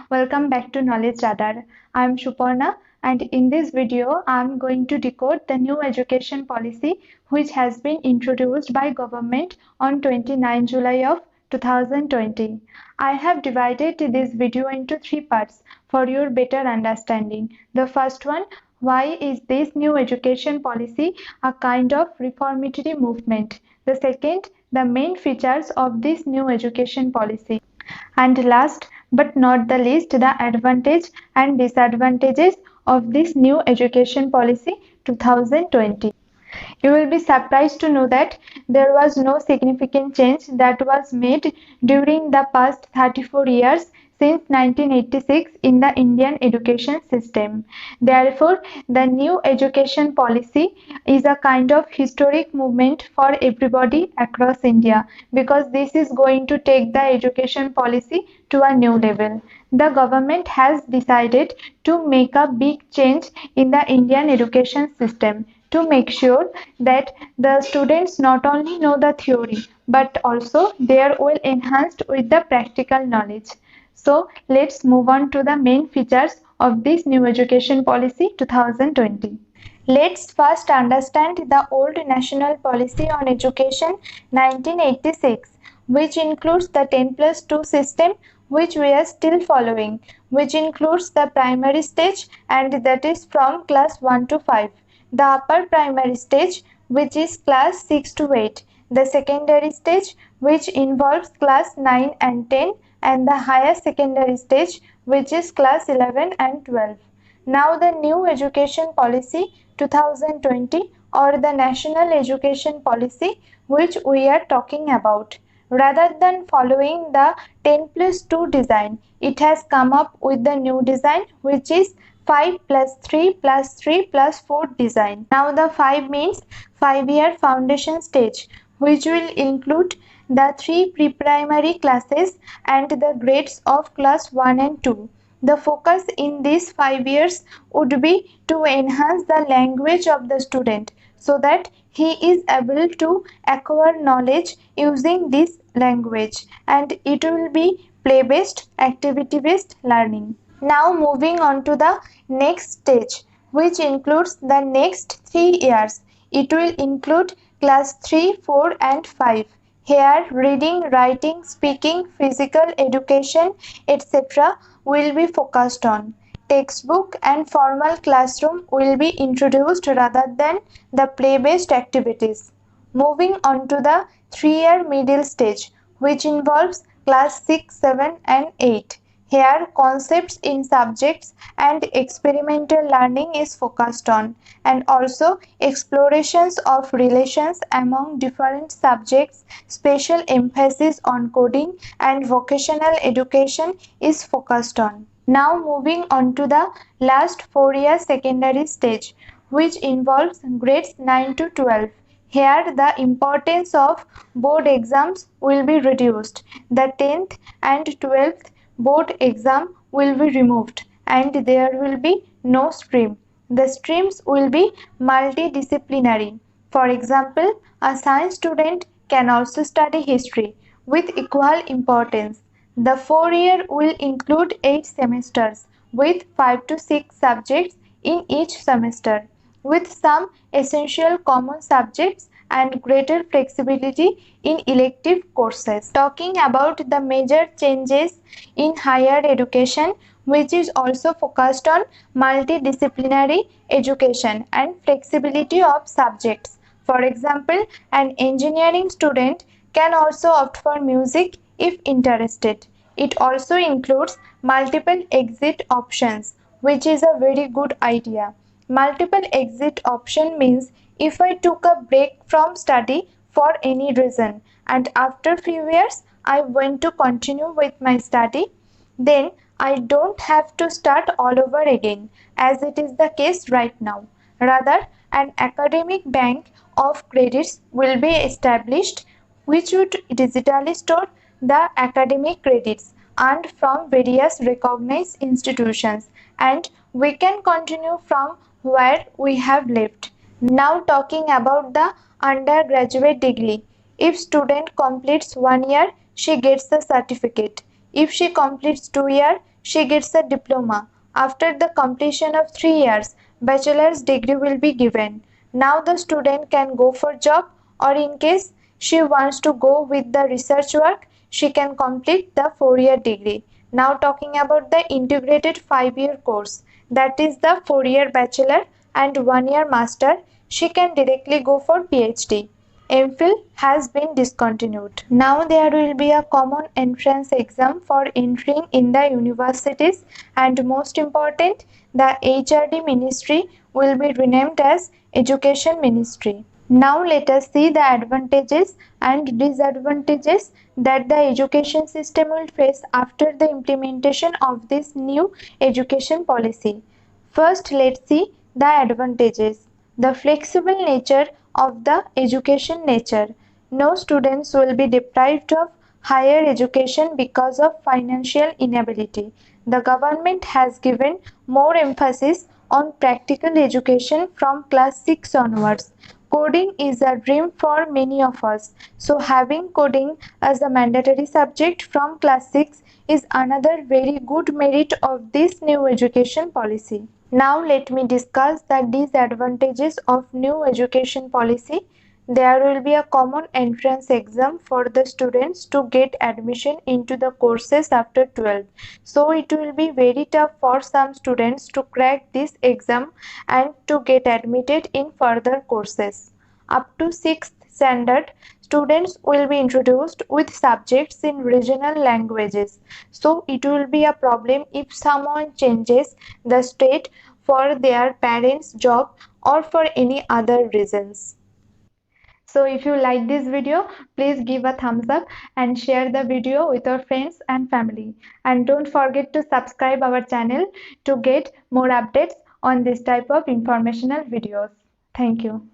Welcome back to Knowledge Radar. I am Suparna, and in this video I am going to decode the new education policy which has been introduced by government on 29 July of 2020. I have divided this video into three parts for your better understanding. The first one, why is this new education policy a kind of reformatory movement? The second, the main features of this new education policy. And last but not the least, the advantage and disadvantages of this new education policy 2020. You will be surprised to know that there was no significant change that was made during the past 34 years since 1986 in the Indian education system. Therefore, the new education policy is a kind of historic movement for everybody across India because this is going to take the education policy to a new level. The government has decided to make a big change in the Indian education system to make sure that the students not only know the theory but also they are well enhanced with the practical knowledge. So let's move on to the main features of this new education policy 2020. Let's first understand the old national policy on education 1986, which includes the 10 plus 2 system which we are still following, which includes the primary stage and that is from class 1 to 5, the upper primary stage which is class 6 to 8, the secondary stage which involves class 9 and 10 and the higher secondary stage which is class 11 and 12. Now the new education policy 2020 or the national education policy which we are talking about. Rather than following the 10 plus 2 design, it has come up with the new design which is 5 plus 3 plus 3 plus 4 design. Now the 5 means 5-year foundation stage which will include the 3 pre-primary classes and the grades of class 1 and 2. The focus in these 5 years would be to enhance the language of the student so that he is able to acquire knowledge using this language, and it will be play-based, activity-based learning. Now moving on to the next stage which includes the next 3 years. It will include class 3, 4 and 5. Here reading, writing, speaking, physical education etc. will be focused on. Textbook and formal classroom will be introduced rather than the play-based activities. Moving on to the 3-year middle stage which involves class 6, 7 and 8. Here concepts in subjects and experimental learning is focused on, and also explorations of relations among different subjects, special emphasis on coding and vocational education is focused on. Now moving on to the last 4-year secondary stage which involves grades 9 to 12. Here the importance of board exams will be reduced. The 10th and 12th board exam will be removed and there will be no stream. The streams will be multidisciplinary. For example, a science student can also study history with equal importance. The 4-year will include 8 semesters with 5 to 6 subjects in each semester, with some essential common subjects and greater flexibility in elective courses. Talking about the major changes in higher education which is also focused on multidisciplinary education and flexibility of subjects. For example, an engineering student can also opt for music if interested. It also includes multiple exit options, which is a very good idea. Multiple exit option means if I took a break from study for any reason and after few years I want to continue with my study, then I don't have to start all over again as it is the case right now. Rather, an academic bank of credits will be established which would digitally store the academic credits earned from various recognized institutions, and we can continue from where we have left. Now talking about the undergraduate degree. If student completes 1 year, she gets the certificate. If she completes 2 years, she gets a diploma. After the completion of 3 years, bachelor's degree will be given. Now the student can go for job, or in case she wants to go with the research work, she can complete the 4-year degree. Now talking about the integrated 5-year course, that is the 4-year bachelor and 1-year master, she can directly go for PhD. MPhil has been discontinued. Now there will be a common entrance exam for entering in the universities, and most important, the HRD ministry will be renamed as Education Ministry. Now let us see the advantages and disadvantages that the education system will face after the implementation of this new education policy. First, let's see the advantages. The flexible nature of the education nature. No students will be deprived of higher education because of financial inability. The government has given more emphasis on practical education from class 6 onwards. Coding is a dream for many of us, so having coding as a mandatory subject from class 6 is another very good merit of this new education policy. Now let me discuss the disadvantages of new education policy. There will be a common entrance exam for the students to get admission into the courses after 12. So it will be very tough for some students to crack this exam and to get admitted in further courses. Up to 6th standard, students will be introduced with subjects in regional languages. So it will be a problem if someone changes the state for their parents' job or for any other reasons. So if you like this video, please give a thumbs up and share the video with your friends and family. And don't forget to subscribe our channel to get more updates on this type of informational videos. Thank you.